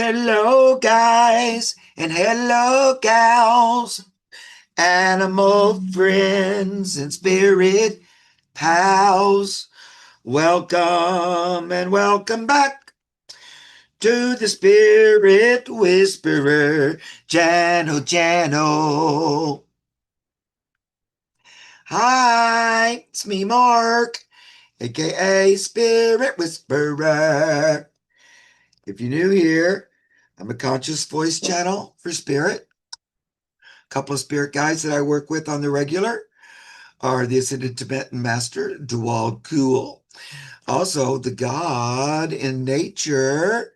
Hello, guys, and hello, gals, animal friends and spirit pals. Welcome and welcome back to the Spirit Whisperer, Jano. Hi, it's me, Mark, aka Spirit Whisperer. If you're new here, I'm a conscious voice channel for spirit. A couple of spirit guides that I work with on the regular are the Ascended Tibetan Master, Djwhal Khul. Also, the God in nature,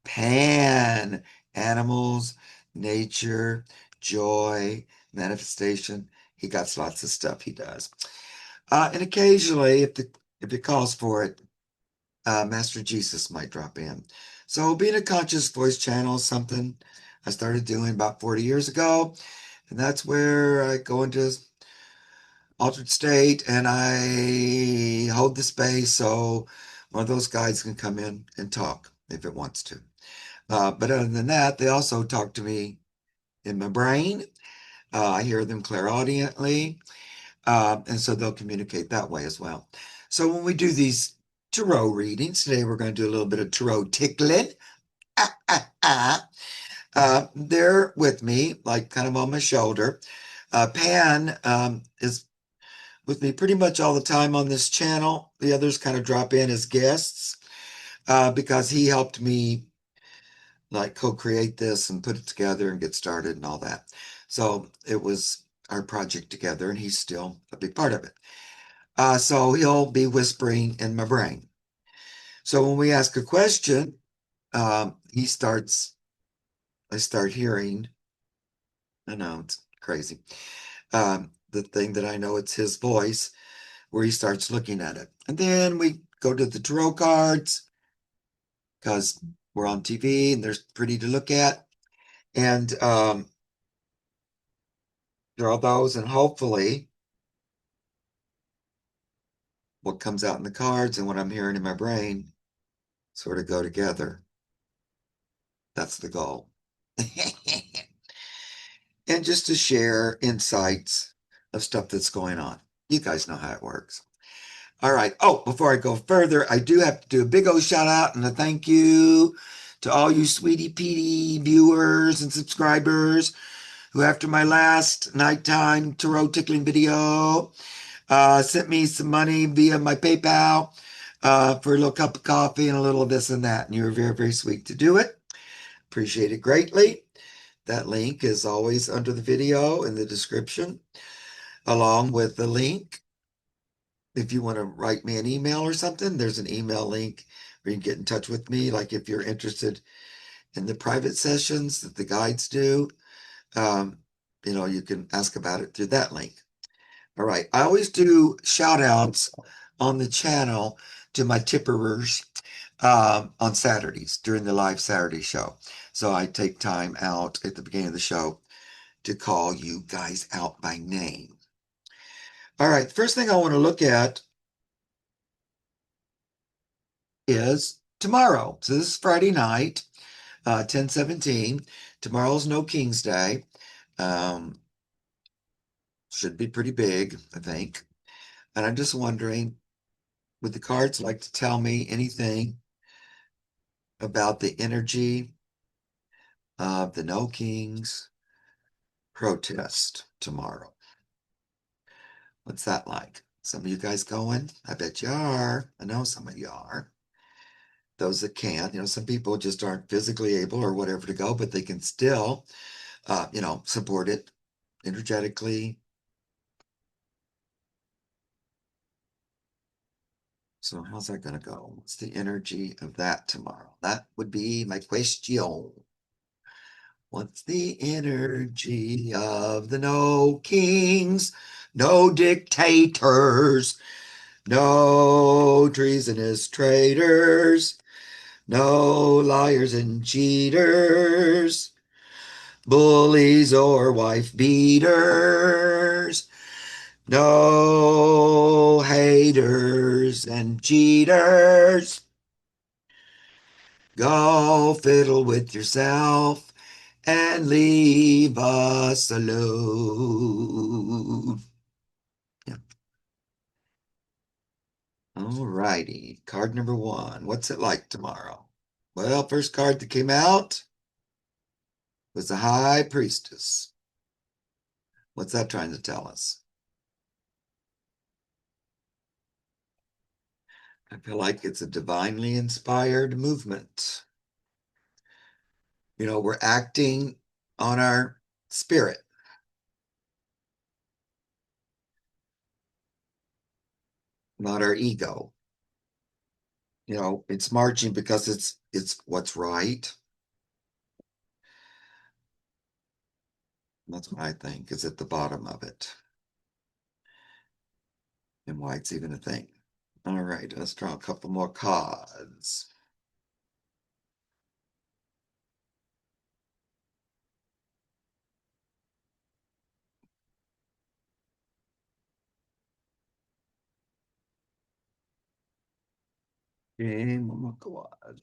Pan. Animals, nature, joy, manifestation. He got lots of stuff he does. And occasionally, if it calls for it, Master Jesus might drop in. So being a conscious voice channel is something I started doing about 40 years ago. And that's where I go into altered state and I hold the space so one of those guides can come in and talk if it wants to. But other than that, they also talk to me in my brain. I hear them clairaudiently. And so they'll communicate that way as well. So when we do these tarot readings, today we're going to do a little bit of tarot tickling. Ah, ah, ah. They're with me, like kind of on my shoulder. Pan is with me pretty much all the time on this channel. The others kind of drop in as guests because he helped me like co-create this and put it together and get started and all that. So it was our project together and he's still a big part of it. So he'll be whispering in my brain. So when we ask a question, I start hearing, I know it's crazy, the thing that I know it's his voice where he starts looking at it. And then we go to the tarot cards because we're on TV and they're pretty to look at. And draw those and hopefully what comes out in the cards and what I'm hearing in my brain sort of go together. That's the goal. And just to share insights of stuff that's going on. You guys know how it works. All right. Oh, before I go further, I do have to do a big old shout out and a thank you to all you sweetie peaty viewers and subscribers who, after my last nighttime tarot tickling video, sent me some money via my PayPal for a little cup of coffee and a little of this and that. And you were very, very sweet to do it. Appreciate it greatly. That link is always under the video in the description, along with the link. If you want to write me an email or something, there's an email link where you can get in touch with me. Like if you're interested in the private sessions that the guides do, you can ask about it through that link. All right. I always do shout outs on the channel to my tipperers on Saturdays during the live Saturday show. So I take time out at the beginning of the show to call you guys out by name. All right. The first thing I want to look at is tomorrow. So this is Friday night, 10/17. Tomorrow's No King's Day. Should be pretty big, I think. And I'm just wondering, would the cards like to tell me anything about the energy of the No Kings protest tomorrow? What's that like? Some of you guys going? I bet you are. I know some of you are. Those that can't, some people just aren't physically able or whatever to go, but they can still, support it energetically. So how's that going to go? What's the energy of that tomorrow? That would be my question. What's the energy of the No Kings, no dictators, no treasonous traitors, no liars and cheaters, bullies or wife beaters, no haters and cheaters. Go fiddle with yourself and leave us alone. Yeah. All righty. Card number one. What's it like tomorrow? Well, first card that came out was the High Priestess. What's that trying to tell us? I feel like it's a divinely inspired movement. We're acting on our spirit, not our ego. It's marching because it's what's right. That's what I think is at the bottom of it and why it's even a thing. All right, let's draw a couple more cards. Okay, one more card.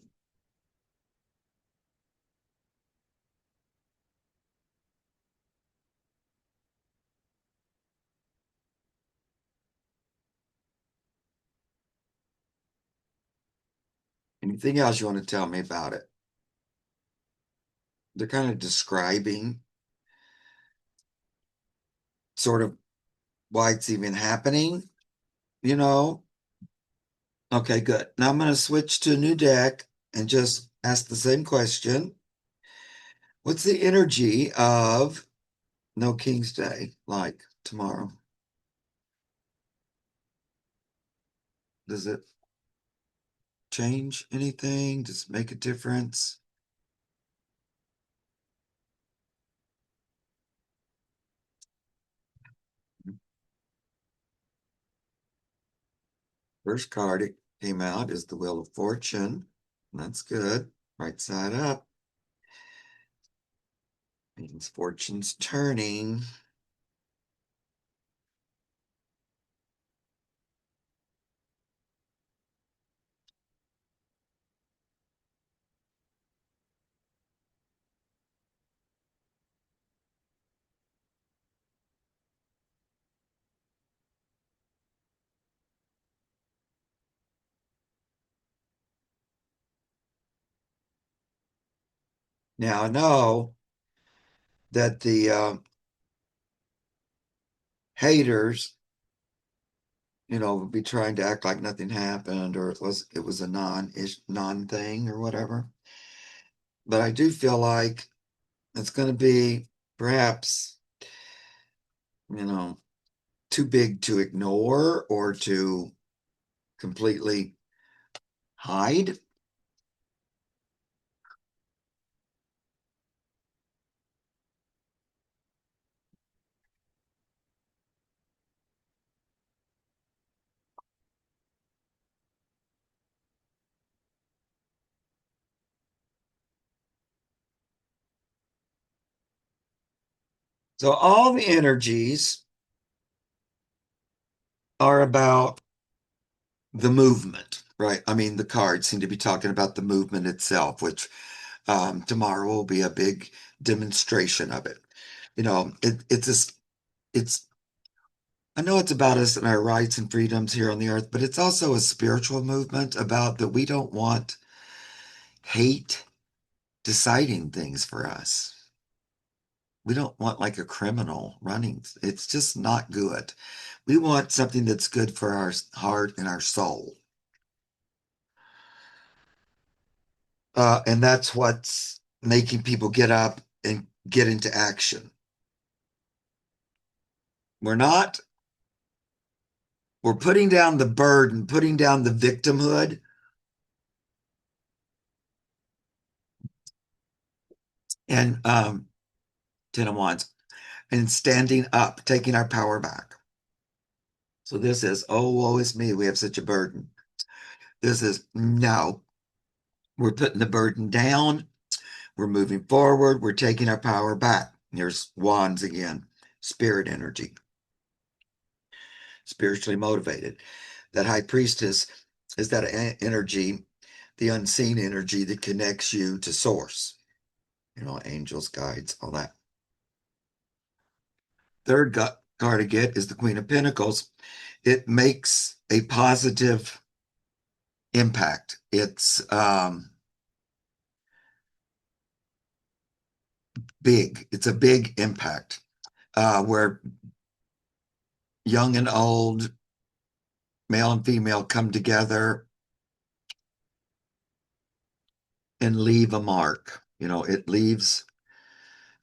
Anything else you want to tell me about it? They're kind of describing sort of why it's even happening, you know? Okay, good. Now I'm going to switch to a new deck and just ask the same question. What's the energy of No King's Day like tomorrow? Does it change anything? Does it make a difference? First card it came out is the Wheel of Fortune. That's good. Right side up. Means fortune's turning. Now I know that the haters, would be trying to act like nothing happened or it was a non thing or whatever. But I do feel like it's going to be perhaps, you know, too big to ignore or to completely hide. So all the energies are about the movement, right? I mean, the cards seem to be talking about the movement itself, which tomorrow will be a big demonstration of it. It's I know it's about us and our rights and freedoms here on the earth, but it's also a spiritual movement about that we don't want hate deciding things for us. We don't want like a criminal running. It's just not good. We want something that's good for our heart and our soul. And that's what's making people get up and get into action. We're not, we're putting down the burden, putting down the victimhood, and 10 of Wands, and standing up, taking our power back. So this is, oh, woe is me. We have such a burden. This is, no, we're putting the burden down. We're moving forward. We're taking our power back. Here's Wands again, spirit energy, spiritually motivated. That high priestess is that energy the unseen energy that connects you to source, angels, guides, all that. Third card to get is the Queen of Pentacles. It makes a positive impact. It's big. It's a big impact where young and old, male and female come together and leave a mark. It leaves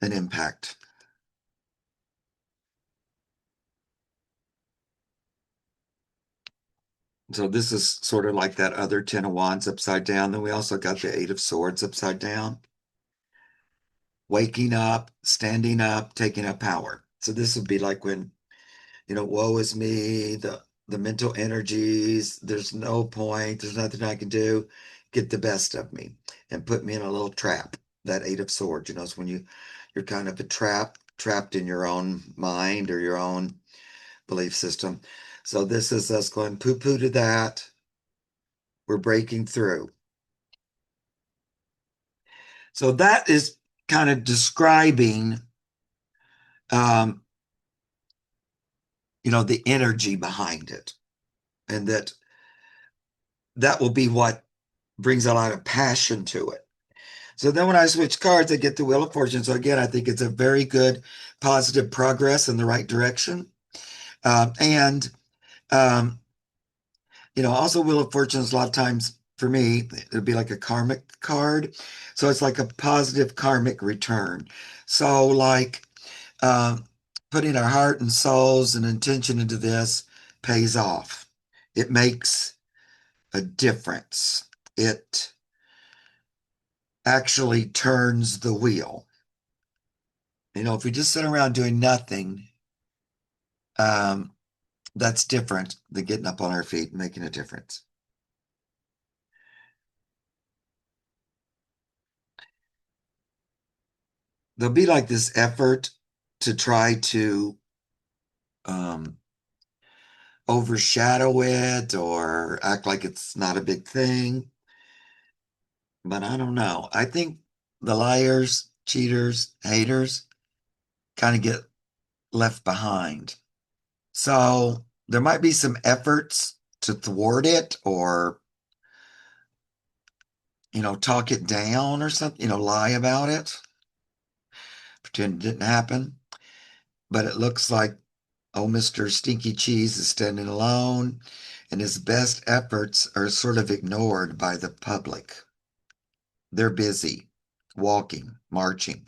an impact. So this is sort of like that other Ten of Wands upside down. Then we also got the Eight of Swords upside down. Waking up, standing up, taking up power. So this would be like when, woe is me, the mental energies, there's no point, there's nothing I can do, get the best of me and put me in a little trap. That Eight of Swords, is when you're kind of trapped in your own mind or your own belief system. So this is us going poo-poo to that. We're breaking through. So that is kind of describing, um, the energy behind it. And that will be what brings a lot of passion to it. So then when I switch cards, I get the Wheel of Fortune. So again, I think it's a very good positive progress in the right direction. And also Wheel of Fortune is a lot of times for me, it'll be like a karmic card. So it's like a positive karmic return. So like putting our heart and souls and intention into this pays off. It makes a difference. It actually turns the wheel. If we just sit around doing nothing, um, that's different than getting up on our feet and making a difference. There'll be like this effort to try to um, overshadow it or act like it's not a big thing. But I don't know. I think the liars, cheaters, haters kind of get left behind. So there might be some efforts to thwart it or, talk it down or something, lie about it, pretend it didn't happen. But it looks like, oh, Mr. Stinky Cheese is standing alone, and his best efforts are sort of ignored by the public. They're busy walking, marching.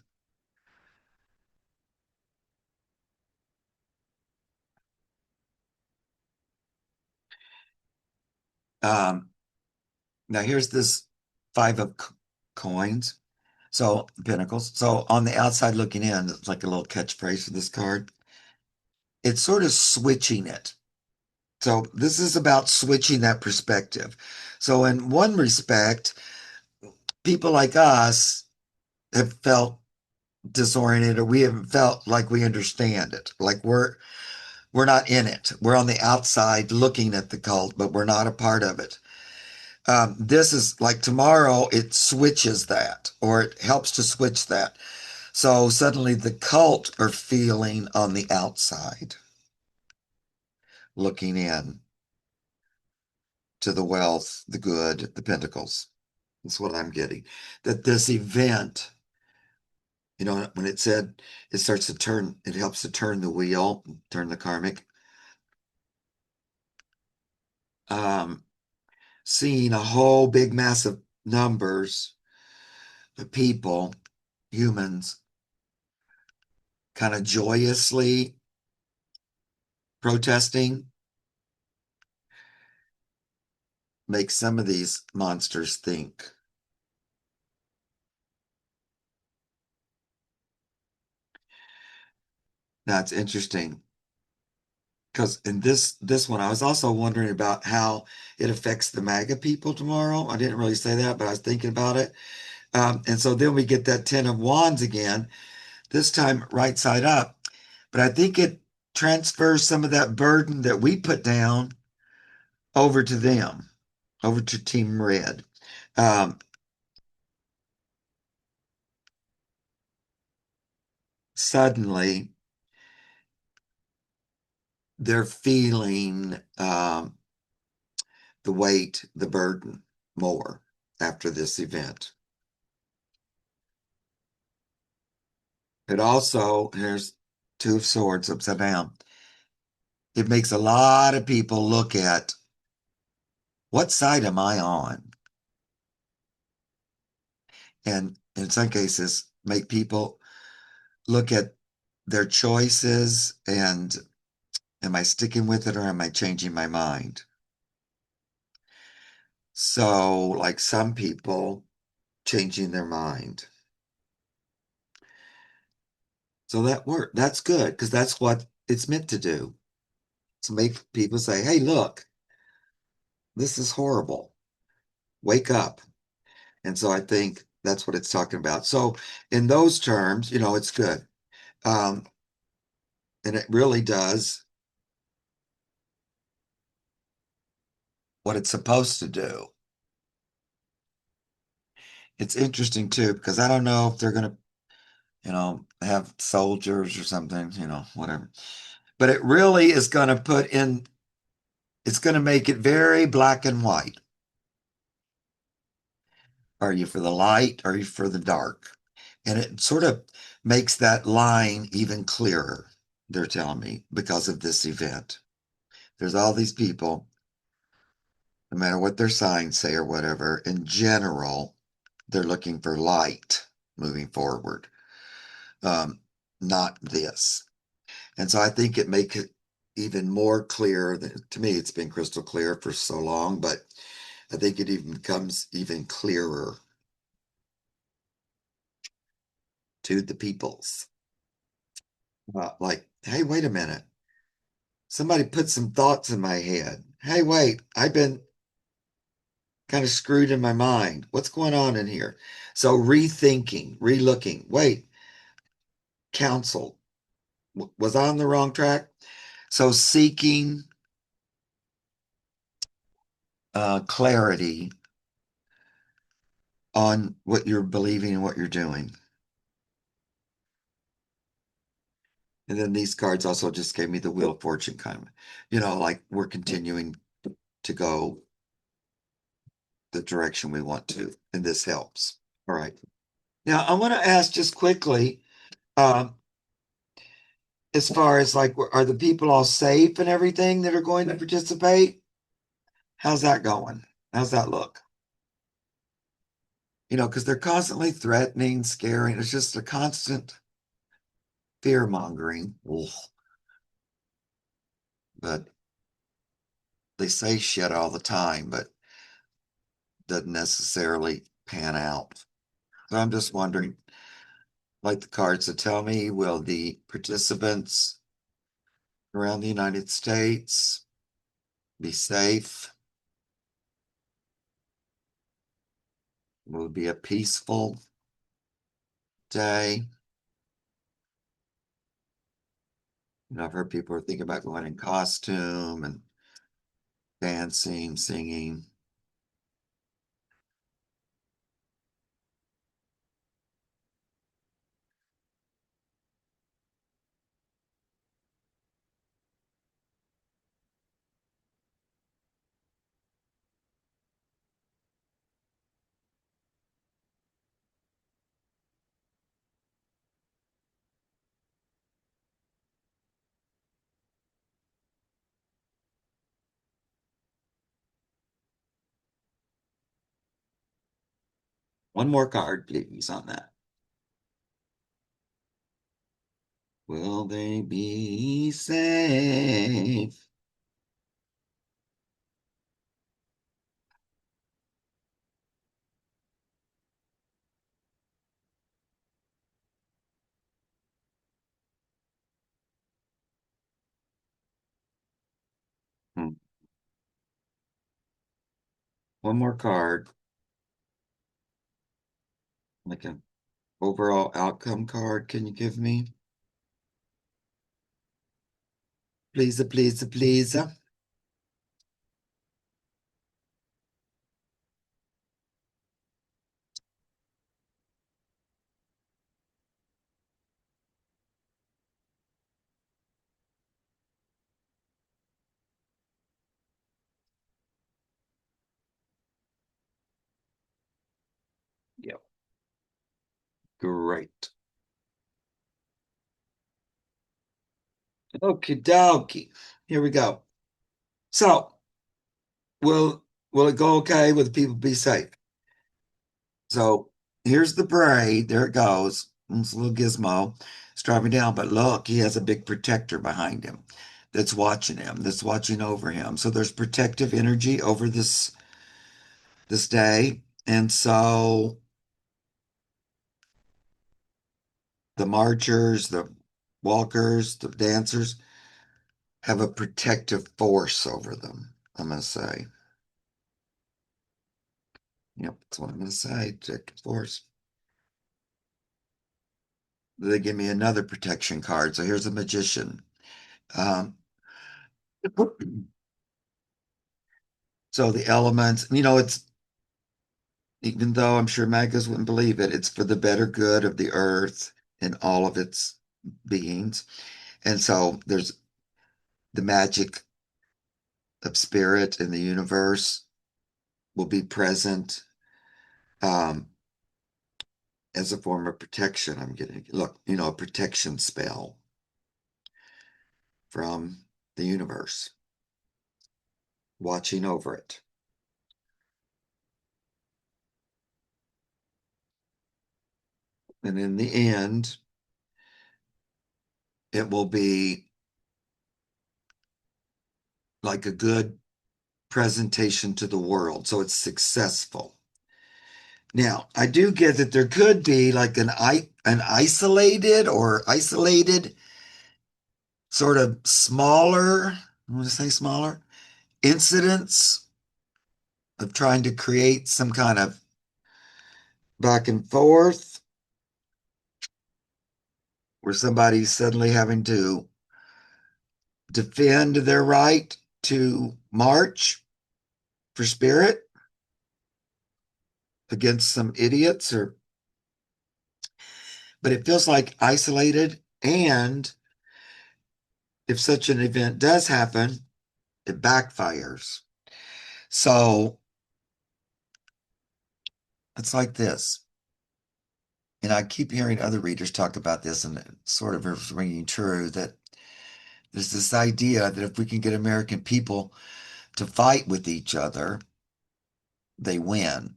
Um, Now here's this five of coins. So pentacles. So on the outside looking in, it's like a little catchphrase for this card. It's sort of switching it. So this is about switching that perspective. So in one respect, people like us have felt disoriented or we haven't felt like we understand it. Like we're not in it. We're on the outside looking at the cult, but we're not a part of it. This is like tomorrow, it switches that or it helps to switch that. So suddenly the cult are feeling on the outside, looking in to the wealth, the good, the pentacles. That's what I'm getting. That this event, when it said it starts to turn, it helps to turn the wheel, turn the karmic. Um, Seeing a whole big massive numbers of people, humans, kind of joyously protesting makes some of these monsters think. That's interesting because in this one, I was also wondering about how it affects the MAGA people tomorrow. I didn't really say that, but I was thinking about it. And so then we get that Ten of Wands again, this time right side up. But I think it transfers some of that burden that we put down over to them, over to Team Red. um, suddenly they're feeling the weight, the burden more after this event. It also, here's Two of Swords upside down. It makes a lot of people look at what side am I on? And in some cases, make people look at their choices and am I sticking with it or am I changing my mind? So, like some people changing their mind. So that's good because that's what it's meant to do. To make people say, hey, look, this is horrible. Wake up. And so I think that's what it's talking about. So in those terms, it's good. Um, and it really does what it's supposed to do. It's interesting too, because I don't know if they're going to, have soldiers or something, whatever. But it really is going to it's going to make it very black and white. Are you for the light? Are you for the dark? And it sort of makes that line even clearer, they're telling me, because of this event. There's all these people, no matter what their signs say or whatever, in general, they're looking for light moving forward, um, not this. And so I think it makes it even more clear. To me, it's been crystal clear for so long, but I think it even becomes even clearer to the peoples. Like, hey, wait a minute. Somebody put some thoughts in my head. Hey, wait, I've been kind of screwed in my mind. What's going on in here? So rethinking, relooking. Wait, counsel. Was I on the wrong track? So seeking clarity on what you're believing and what you're doing. And then these cards also just gave me the Wheel of Fortune kind of, like we're continuing to go the direction we want to, and this helps. All right. Now I want to ask just quickly, um, as far as like, are the people all safe and everything that are going to participate? How's that going? How's that look? Because they're constantly threatening, scaring. It's just a constant fear mongering. But they say shit all the time, but doesn't necessarily pan out. So I'm just wondering, like the cards that tell me, will the participants around the United States be safe? Will it be a peaceful day? I've heard people are thinking about going in costume and dancing, singing. One more card, please, on that. Will they be safe? Hmm. One more card, like an overall outcome card. Can you give me? Please, please, please. All Great. Okie dokie. Here we go. So, will will it go okay? Will the people be safe? So here's the parade. There it goes. It's a little gizmo. It's driving down, but look, he has a big protector behind him that's watching him, that's watching over him. So there's protective energy over this day. And so the marchers, the walkers, the dancers have a protective force over them, I'm going to say. Yep, that's what I'm going to say. Protective force. They give me another protection card. So here's a magician. Um, so the elements, it's even though I'm sure Magus wouldn't believe it, it's for the better good of the earth and all of its beings. And so there's the magic of spirit in the universe will be present as a form of protection. I'm getting, look, a protection spell from the universe watching over it. And in the end, it will be like a good presentation to the world. So it's successful. Now, I do get that there could be like an isolated sort of smaller, I'm going to say smaller incidents of trying to create some kind of back and forth where somebody's suddenly having to defend their right to march for spirit against some idiots or but it feels like isolated, and if such an event does happen, it backfires. So it's like this. And I keep hearing other readers talk about this, and it sort of is ringing true that there's this idea that if we can get American people to fight with each other, they win.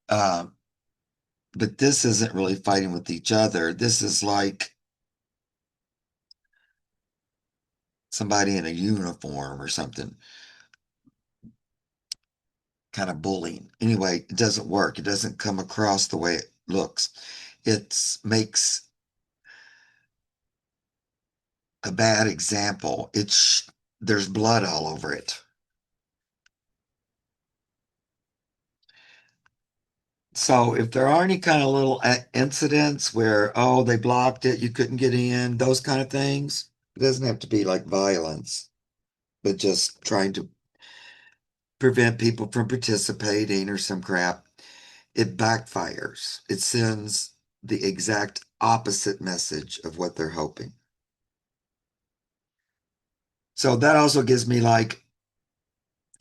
Uh, but this isn't really fighting with each other. This is like somebody in a uniform or something, kind of bullying. Anyway, it doesn't work. It doesn't come across the way it looks. It makes a bad example. There's blood all over it. So if there are any kind of little incidents where, oh, they blocked it, you couldn't get in, those kind of things, it doesn't have to be like violence, but just trying to prevent people from participating or some crap, it backfires. It sends the exact opposite message of what they're hoping. So that also gives me like,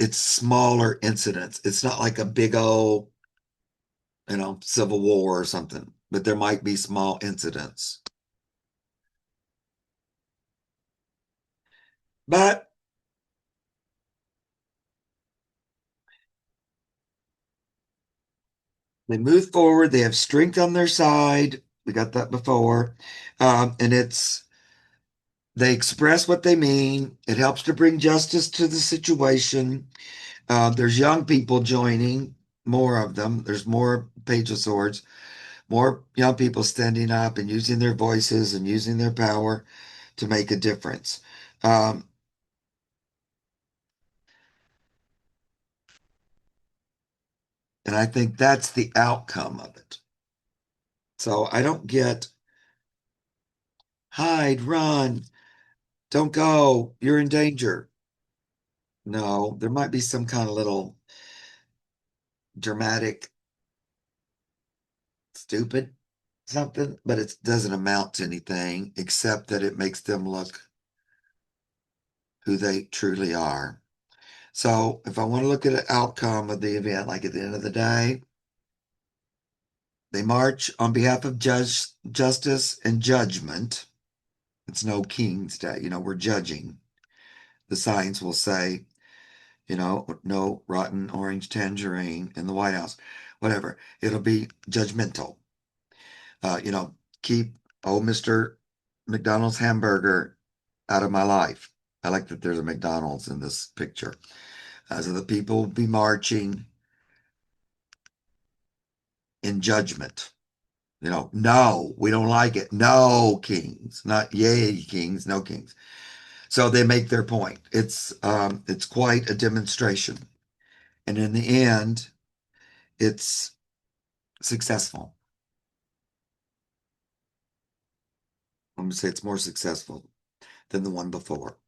it's smaller incidents. It's not like a big old, civil war or something, but there might be small incidents. But they move forward. They have strength on their side. We got that before. And they express what they mean. It helps to bring justice to the situation. There's young people joining, more of them. There's more Page of Swords, more young people standing up and using their voices and using their power to make a difference. Um, and I think that's the outcome of it. So I don't get hide, run, don't go, you're in danger. No, there might be some kind of little dramatic, stupid something, but it doesn't amount to anything except that it makes them look who they truly are. So if I want to look at an outcome of the event, like at the end of the day, They march on behalf of justice and judgment. It's no King's Day. We're judging. The signs will say, no rotten orange tangerine in the White House, whatever. It'll be judgmental. Uh, you know, keep Mr. McDonald's hamburger out of my life. I like that there's a McDonald's in this picture. So the people will be marching in judgment. No, we don't like it. No kings, not yay kings, no kings. So they make their point. It's quite a demonstration. And in the end, it's successful. I'm going to say it's more successful than the one before.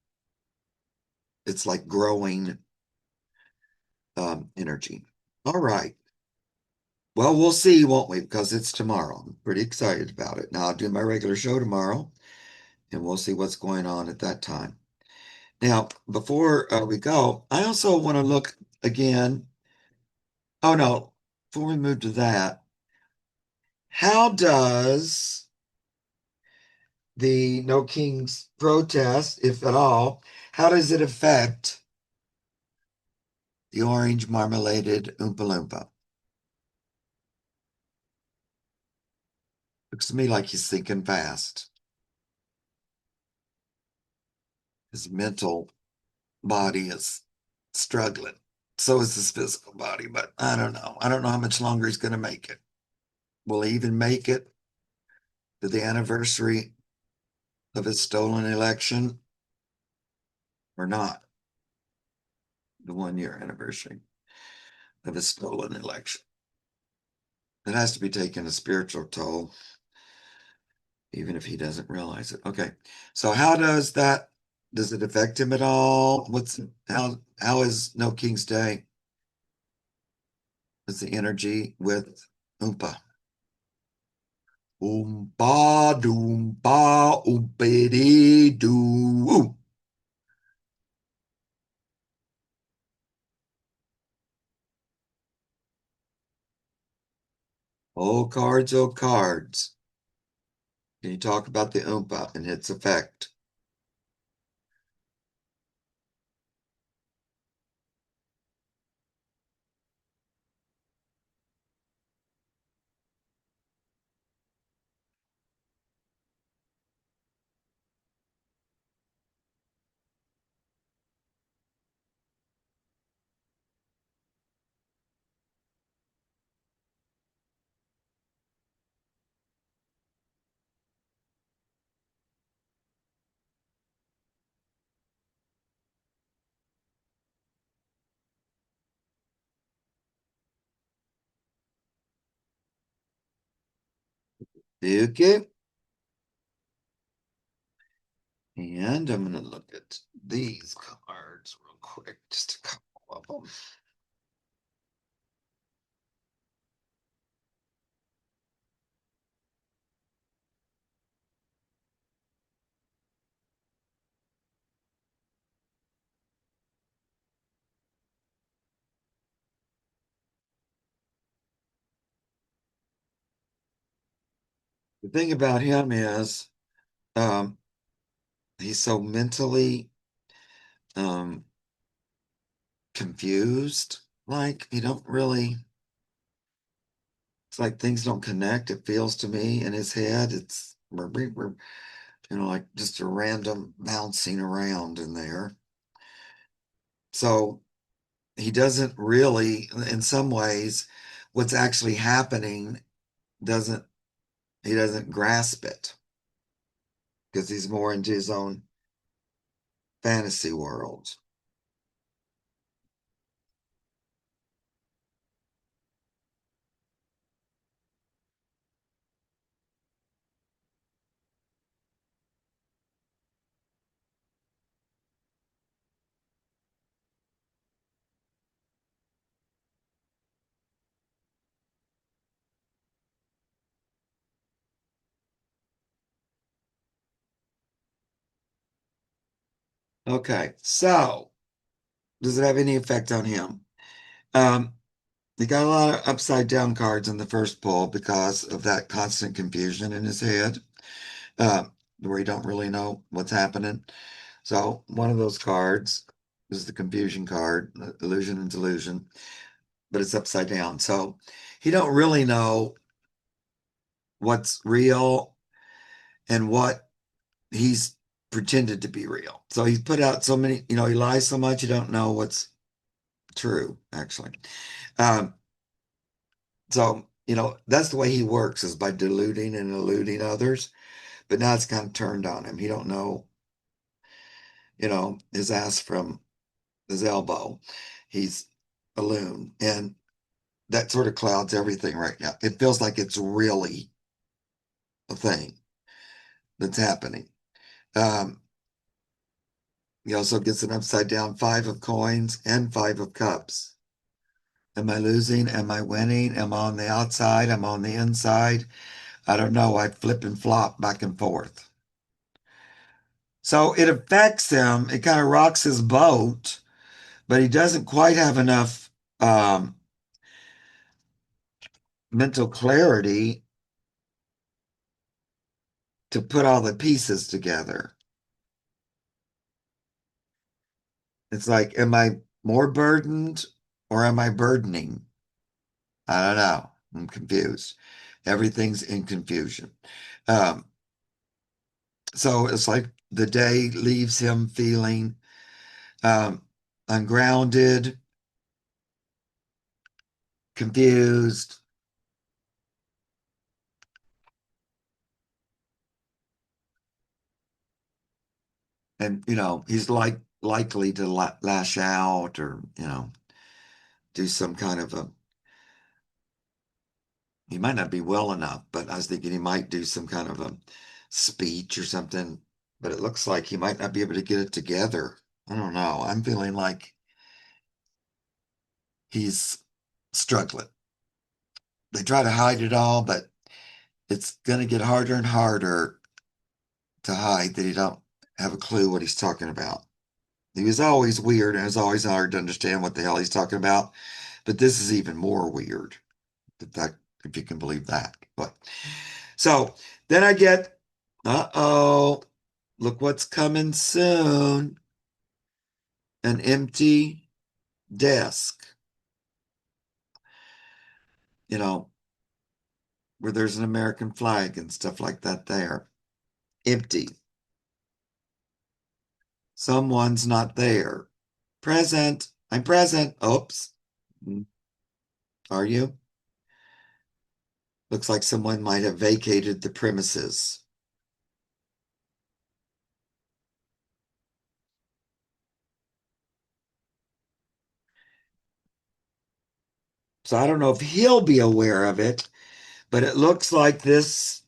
It's like growing energy. All right. Well, we'll see, won't we? Because it's tomorrow. I'm pretty excited about it. Now, I'll do my regular show tomorrow, and we'll see what's going on at that time. Now, before we go, I also want to look again. Oh, no. Before we move to that, how does the No Kings protest, if at all, how does it affect the orange marmaladed Oompa Loompa? Looks to me like he's thinking fast. His mental body is struggling. So is his physical body, but I don't know. I don't know how much longer he's going to make it. Will he even make it to the anniversary of his stolen election or not? The 1 year anniversary of his stolen election. It has to be taking a spiritual toll, even if he doesn't realize it. Okay. So how does it affect him at all? How is No King's Day? Is the energy with Oompa? Oompa doompa oompity doo. Oh cards, oh cards. Can you talk about the Oompa and its effect? Okay. And I'm going to look at these cards real quick, just a couple of them. The thing about him is um, he's so mentally um, confused. Like he don't really, it's like things don't connect. It feels to me in his head. It's like just a random bouncing around in there. So he doesn't really, in some ways, what's actually happening doesn't he doesn't grasp it because he's more into his own fantasy world. Okay, so does it have any effect on him? Um, He got a lot of upside down cards in the first pull because of that constant confusion in his head, where he don't really know what's happening. So one of those cards is the confusion card, illusion and delusion, but it's upside down. So he don't really know what's real and what he's pretended to be real. So he's put out so many, he lies so much you don't know what's true, actually. Um, so, that's the way he works is by deluding and eluding others. But now it's kind of turned on him. He don't know, his ass from his elbow. He's a loon. And that sort of clouds everything right now. It feels like it's really a thing that's happening. Um, he also gets an upside down 5 of coins and 5 of cups. Am I losing? Am I winning? Am I on the outside? Am I on the inside? I don't know. I flip and flop back and forth. So it affects him. It kind of rocks his boat, but he doesn't quite have enough mental clarity to put all the pieces together. It's like, am I more burdened or am I burdening? I don't know. I'm confused. Everything's in confusion. Um, so it's like the day leaves him feeling um, ungrounded, confused, and he's likely to lash out or do some kind of a. He might not be well enough, but I was thinking he might do some kind of a speech or something. But it looks like he might not be able to get it together. I don't know. I'm feeling like he's struggling. They try to hide it all, but it's going to get harder and harder to hide that he don't have a clue what he's talking about. He was always weird and it was always hard to understand what the hell he's talking about. But this is even more weird, if you can believe that. But so then I get, uh-oh, look what's coming soon. An empty desk, you know, where there's an American flag and stuff like that there. Empty. Someone's not there. Present. I'm present. Oops. Are you? Looks like someone might have vacated the premises. So I don't know if he'll be aware of it, but it looks like this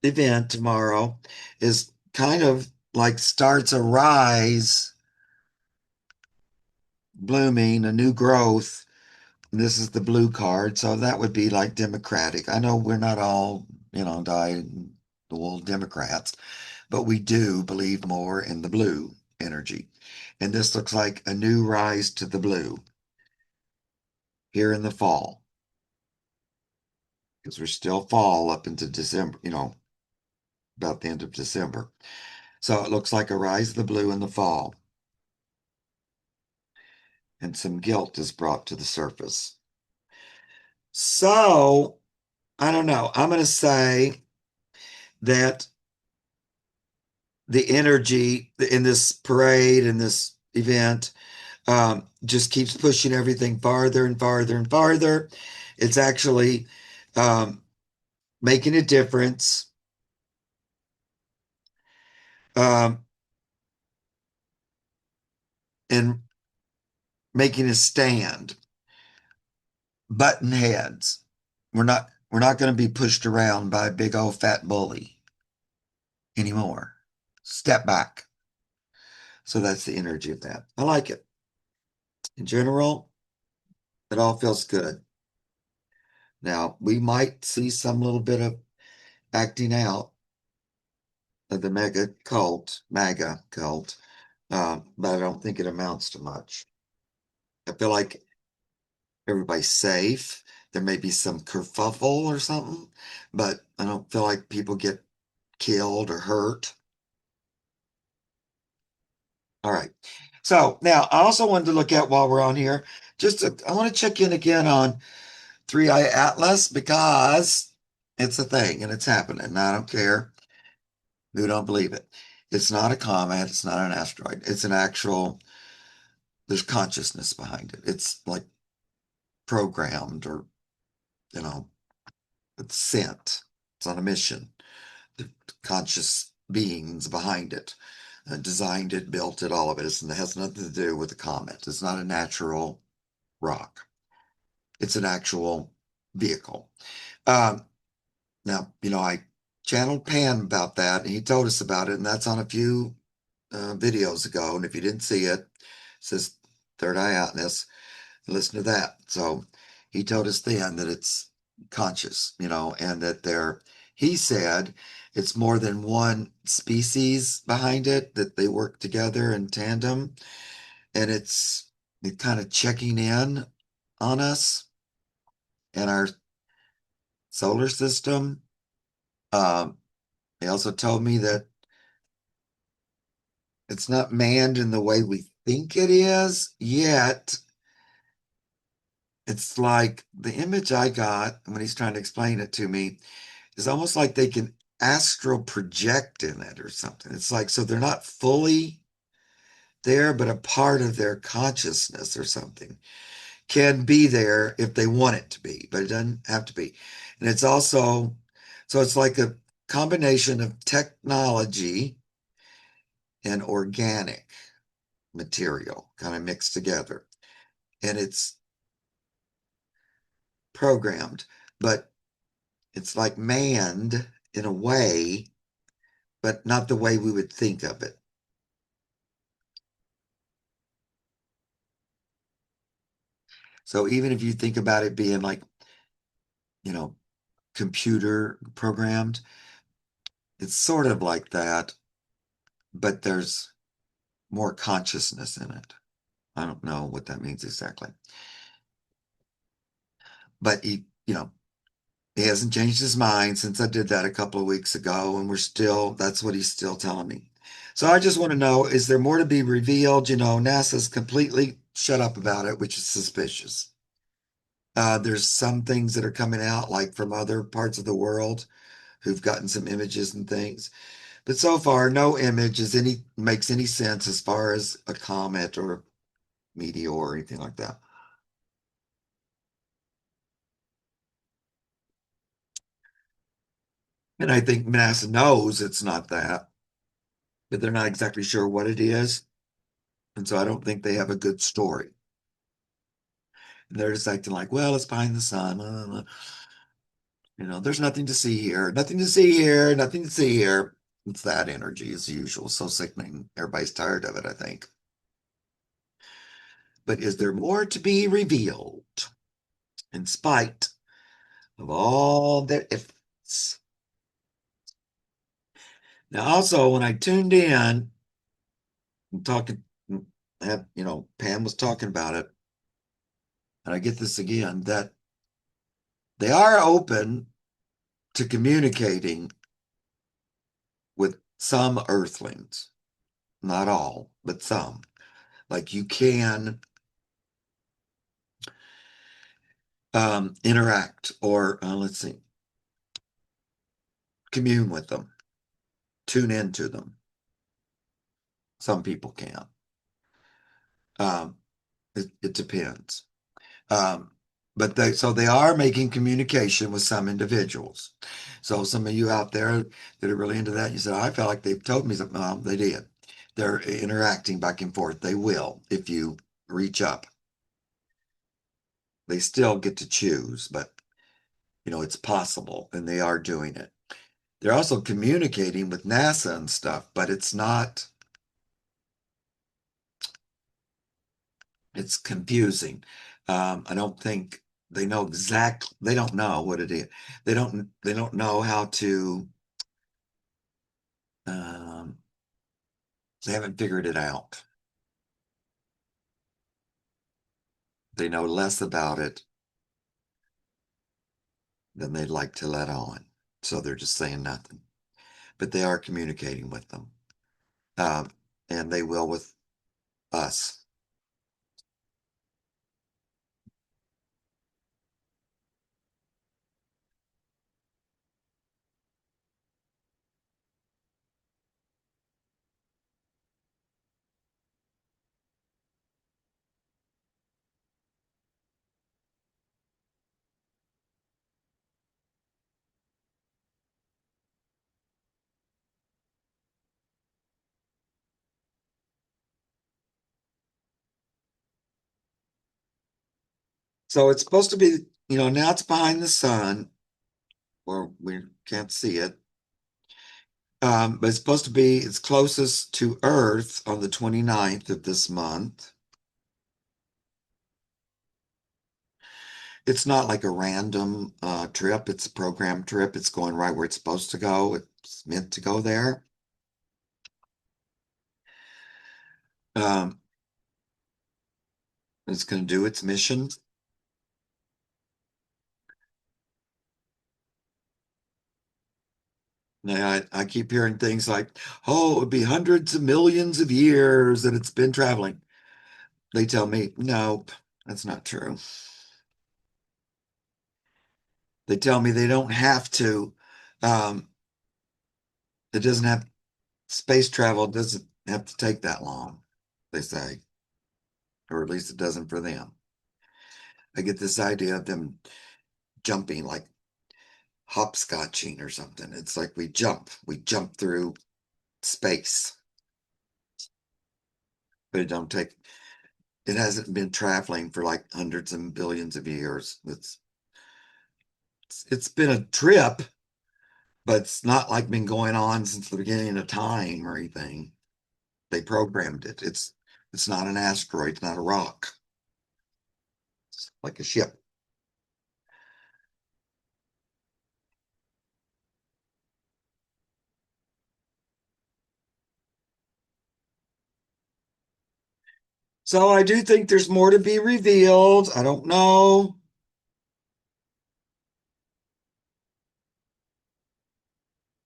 event tomorrow is kind of like starts a rise, blooming, a new growth. And this is the blue card, so that would be like Democratic. I know we're not all, dyed the wool Democrats, but we do believe more in the blue energy. And this looks like a new rise to the blue here in the fall, because we're still fall up into December, about the end of December. So it looks like a rise of the blue in the fall. And some guilt is brought to the surface. So I don't know. I'm going to say that the energy in this parade and this event just keeps pushing everything farther and farther and farther. It's actually um, making a difference. Um, and making a stand. Button heads. We're not going to be pushed around by a big old fat bully anymore. Step back. So that's the energy of that. I like it. In general, it all feels good. Now, we might see some little bit of acting out of the MAGA cult, but I don't think it amounts to much. I feel like everybody's safe. There may be some kerfuffle or something, but I don't feel like people get killed or hurt. All right. So now I also wanted to look at while we're on here, I want to check in again on Three Eye Atlas because it's a thing and it's happening. And I don't care who don't believe it. It's not a comet. It's not an asteroid. It's an actual, there's consciousness behind it. It's like programmed or, you know, it's sent. It's on a mission. The conscious beings behind it designed it, built it, all of it. It has nothing to do with the comet. It's not a natural rock. It's an actual vehicle. Um, Now, I channeled Pam about that, and he told us about it, and that's on a few videos ago. And if you didn't see it, it says Third Eye Outness. Listen to that. So he told us then that it's conscious, and that he said it's more than one species behind it, that they work together in tandem, and it kind of checking in on us and our solar system. Um, he also told me that it's not manned in the way we think it is, yet it's like the image I got when he's trying to explain it to me is almost like they can astral project in it or something. It's like, so they're not fully there, but a part of their consciousness or something can be there if they want it to be, but it doesn't have to be. And it's also, so it's like a combination of technology and organic material kind of mixed together. And it's programmed, but it's like manned in a way, but not the way we would think of it. So even if you think about it being like, you know, computer programmed, it's sort of like that, but there's more consciousness in it. I don't know what that means exactly. But he hasn't changed his mind since I did that a couple of weeks ago, and that's what he's still telling me. So I just want to know, is there more to be revealed? NASA's completely shut up about it, which is suspicious. There's some things that are coming out, like from other parts of the world who've gotten some images and things. But so far, no image makes any sense as far as a comet or meteor or anything like that. And I think NASA knows it's not that, but they're not exactly sure what it is. And so I don't think they have a good story. And they're just acting like, well, it's behind the sun. There's nothing to see here, nothing to see here, nothing to see here. It's that energy as usual. So sickening. Everybody's tired of it, I think. But is there more to be revealed in spite of all their efforts? Now, also, when I tuned in and talking, Pam was talking about it, and I get this again, that they are open to communicating with some earthlings, not all, but some. Like you can interact or, let's see, commune with them, tune into them. Some people can. Um, it depends. Um, but they are making communication with some individuals. So some of you out there that are really into that, you said, I felt like they've told me something. Well, they did. They're interacting back and forth. They will if you reach up. They still get to choose, but it's possible, and they are doing it. They're also communicating with NASA and stuff, but it's confusing. I don't think they don't know what it is. They don't know how to, um, they haven't figured it out. They know less about it than they'd like to let on. So they're just saying nothing. But they are communicating with them. Um, and they will with us. So it's supposed to be, now it's behind the sun, or we can't see it. But it's supposed to be it's closest to Earth on the 29th of this month. It's not like a random trip, it's a program trip. It's going right where it's supposed to go. It's meant to go there. Um, it's going to do its mission. Now, I keep hearing things like, oh, it would be hundreds of millions of years that it's been traveling. They tell me, nope, that's not true. They tell me they don't have to. Um, it doesn't have space travel doesn't have to take that long, they say, or at least it doesn't for them. I get this idea of them jumping like hopscotching or something. It's like we jump through space, but it hasn't been traveling for like hundreds and billions of years. It's been a trip, but it's not like been going on since the beginning of time or anything. They programmed it. It's not an asteroid, it's not a rock. It's like a ship. So I do think there's more to be revealed. I don't know.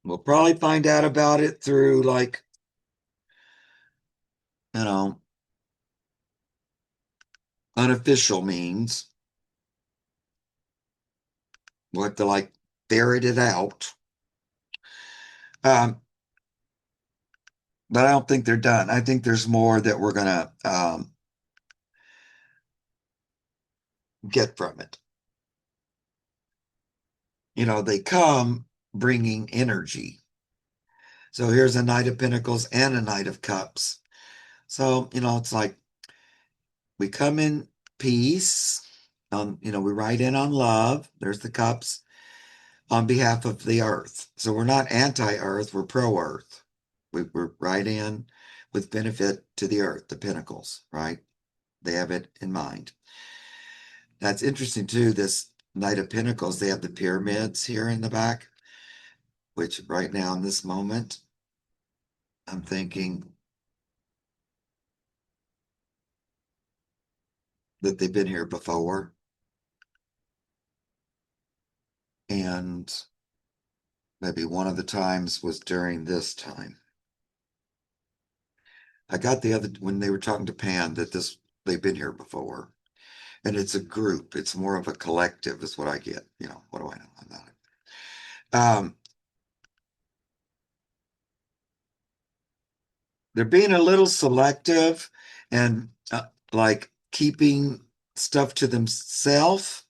We'll probably find out about it through like, you know, unofficial means. We'll have to like ferret it out. Um, but I don't think they're done. I think there's more that we're gonna get from it. They come bringing energy. So here's a Knight of Pentacles and a Knight of Cups. So, it's like we come in peace. We ride in on love. There's the cups on behalf of the earth. So we're not anti-earth, we're pro-earth. We're right in with benefit to the earth, the pentacles, right? They have it in mind. That's interesting too. This Knight of Pentacles, they have the pyramids here in the back, which right now in this moment, I'm thinking that they've been here before. And maybe one of the times was during this time. I got the other when they were talking to Pan that they've been here before. And it's a group. It's more of a collective, is what I get. What do I know about it? They're being a little selective and like keeping stuff to themselves.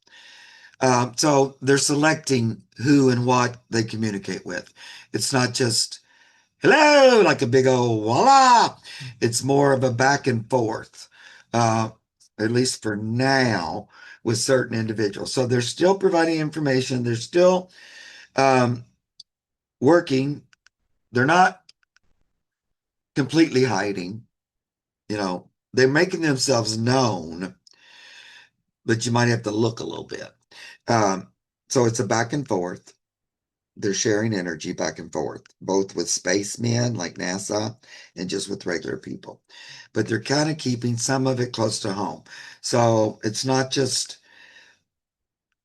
So they're selecting who and what they communicate with. It's not just hello, like a big old voila. It's more of a back and forth, uh, at least for now, with certain individuals. So they're still providing information. They're still um, working. They're not completely hiding. They're making themselves known, but you might have to look a little bit. Um, so it's a back and forth. they're sharing energy back and forth, both with spacemen like NASA and just with regular people. But they're kind of keeping some of it close to home. So it's not just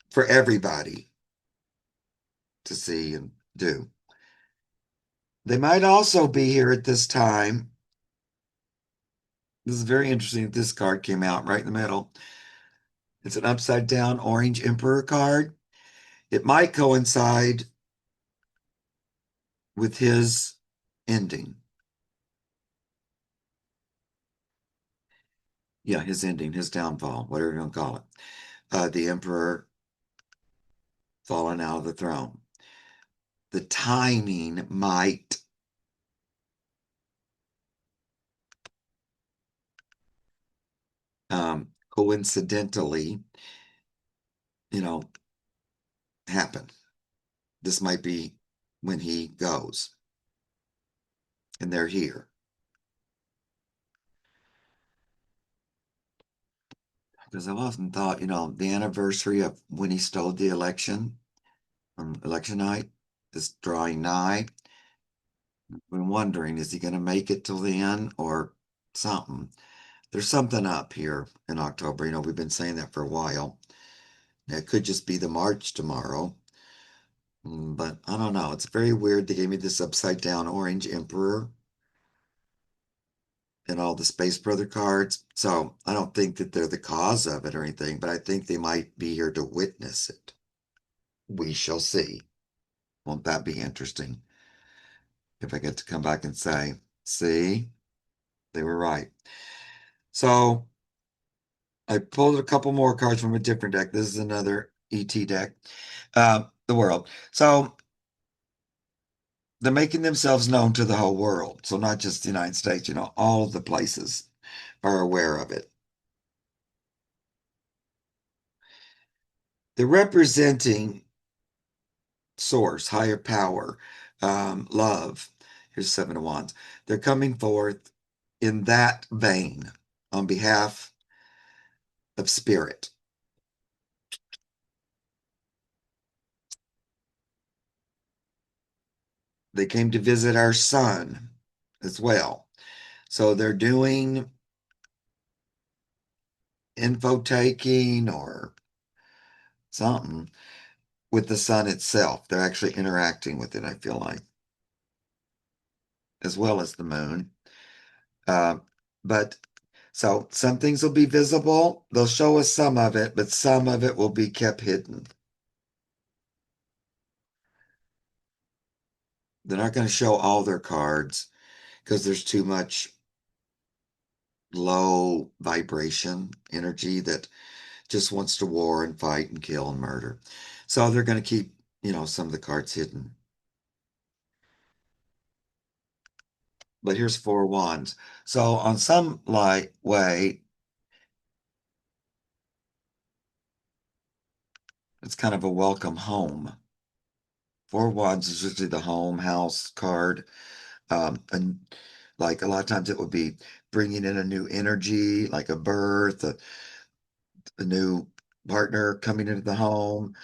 for everybody to see and do. They might also be here at this time. This is very interesting that this card came out right in the middle. It's an upside down orange emperor card. It might coincide with his ending. Yeah, his ending, his downfall, whatever you want to call it. The emperor falling out of the throne. The timing might coincidentally, you know, happen. This might be when he goes, and they're here. Because I've often thought, the anniversary of when he stole the election on election night is drawing nigh. I've been wondering, is he going to make it till the end or something? There's something up here in October. We've been saying that for a while. It could just be the March tomorrow. But I don't know. It's very weird. They gave me this upside down orange emperor and all the Space Brother cards. So I don't think that they're the cause of it or anything, but I think they might be here to witness it. We shall see. Won't that be interesting if I get to come back and say, see, they were right. So I pulled a couple more cards from a different deck. This is another ET deck, the world. So they're making themselves known to the whole world. So not just the United States, all of the places are aware of it. They're representing source, higher power, love. Here's Seven of Wands. They're coming forth in that vein on behalf of spirit. They came to visit our sun as well. So they're doing info taking or something with the sun itself. They're actually interacting with it, I feel like, as well as the moon. Uh, but so some things will be visible. They'll show us some of it, but some of it will be kept hidden. They're not going to show all their cards because there's too much low vibration energy that just wants to war and fight and kill and murder. So they're going to keep, some of the cards hidden. But here's Four Wands. So on some light way, it's kind of a welcome home. Four Wands is usually the home house card. And like a lot of times it would be bringing in a new energy, like a birth, a new partner coming into the home,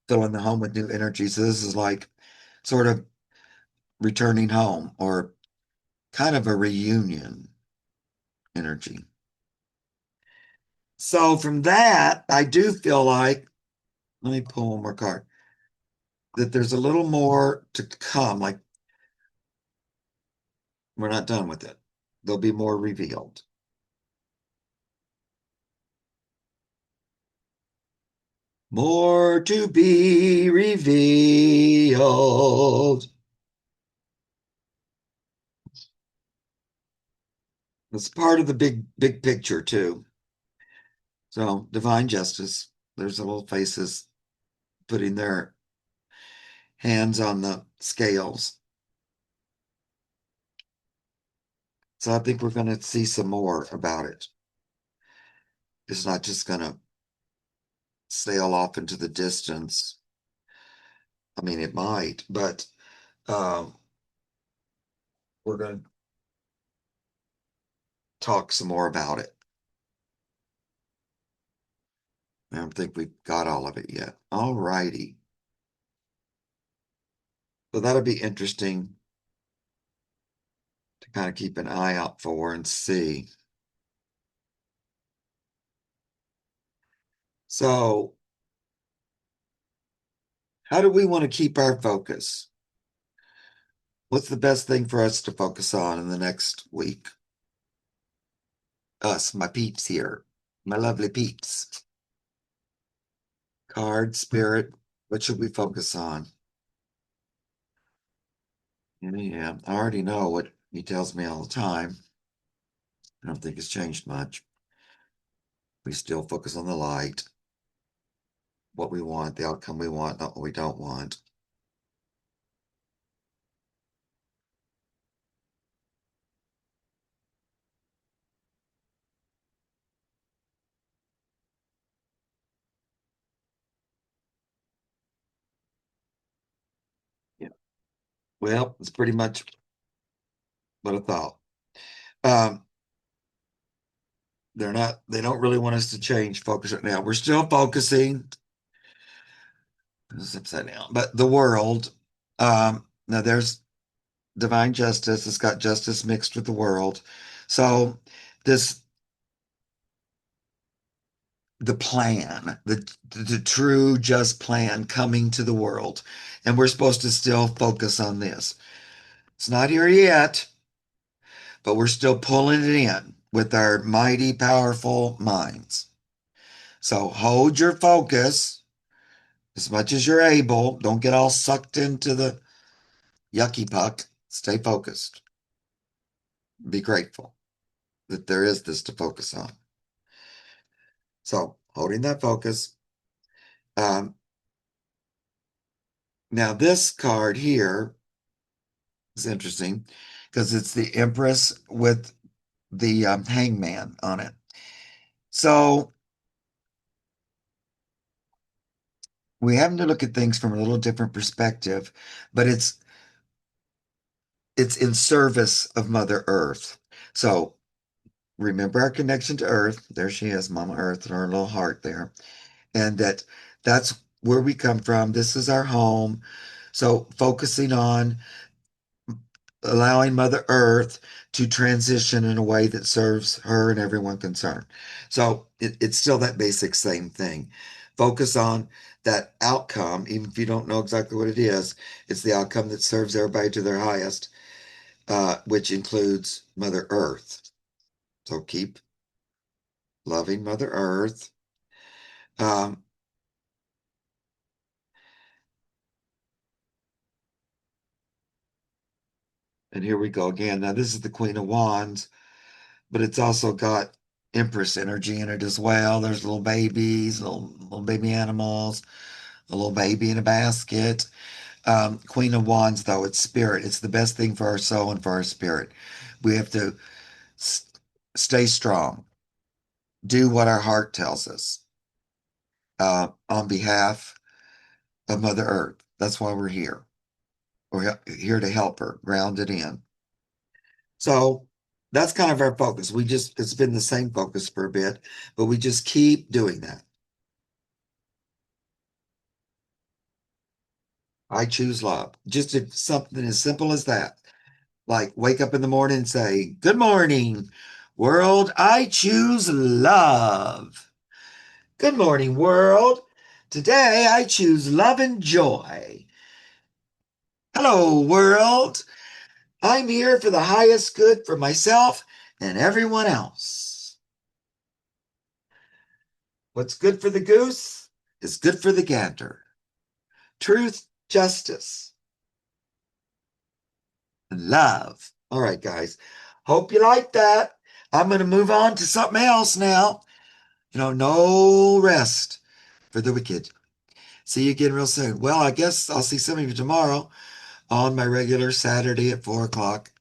filling the home with new energy. So this is like sort of returning home or kind of a reunion energy. So from that, I do feel like, let me pull one more card, that there's a little more to come. Like we're not done with it. There'll be more revealed. More to be revealed. It's part of the big picture too. So divine justice. There's the little faces putting their hands on the scales. So I think we're going to see some more about it. It's not just going to sail off into the distance. I mean, it might, but um, we're going to talk some more about it. I don't think we've got all of it yet. All righty. So that'll be interesting to kind of keep an eye out for and see. So, how do we want to keep our focus? What's the best thing for us to focus on in the next week? Us, my peeps here, my lovely peeps. Card, spirit, what should we focus on? Yeah, I already know what he tells me all the time. I don't think it's changed much. We still focus on the light, what we want, the outcome we want, not what we don't want. Yeah. Well, it's pretty much what I thought. Um, they don't really want us to change focus right now. We're still focusing, this is upside down, but the world, now there's divine justice, it's got justice mixed with the world. So this the plan, the true just plan coming to the world. And we're supposed to still focus on this. It's not here yet, but we're still pulling it in with our mighty, powerful minds. So hold your focus as much as you're able. Don't get all sucked into the yucky puck. Stay focused. Be grateful that there is this to focus on. So holding that focus. Um, Now, this card here is interesting because it's the Empress with the hangman on it. So we have to look at things from a little different perspective, but it's in service of Mother Earth. So remember our connection to Earth. There she is, Mama Earth, and her little heart there. And that's where we come from. This is our home. So focusing on allowing Mother Earth to transition in a way that serves her and everyone concerned. So it's still that basic same thing. Focus on that outcome, even if you don't know exactly what it is. It's the outcome that serves everybody to their highest, which includes Mother Earth. So keep loving Mother Earth. Um, and here we go again. Now, this is the Queen of Wands, but it's also got Empress energy in it as well. There's little babies, little baby animals, a little baby in a basket. Queen of Wands, though, it's spirit. It's the best thing for our soul and for our spirit. We have to s- stay strong, do what our heart tells us on behalf of Mother Earth. That's why we're here. We're here to help her, ground it in. So that's kind of our focus. It's been the same focus for a bit, but we just keep doing that. I choose love. Just if something as simple as that. Like wake up in the morning and say, "Good morning, world. I choose love. Good morning, world. Today I choose love and joy. Hello, world. I'm here for the highest good for myself and everyone else. What's good for the goose is good for the gander. Truth, justice, and love." All right, guys. Hope you like that. I'm going to move on to something else now. No rest for the wicked. See you again real soon. Well, I guess I'll see some of you tomorrow on my regular Saturday at 4 o'clock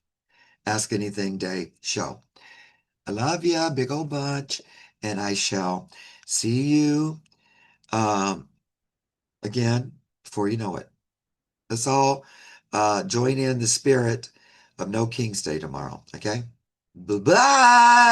Ask Anything Day show. I love ya, big old bunch, and I shall see you um, again before you know it. Let's all join in the spirit of No King's Day tomorrow, okay? Bye-bye.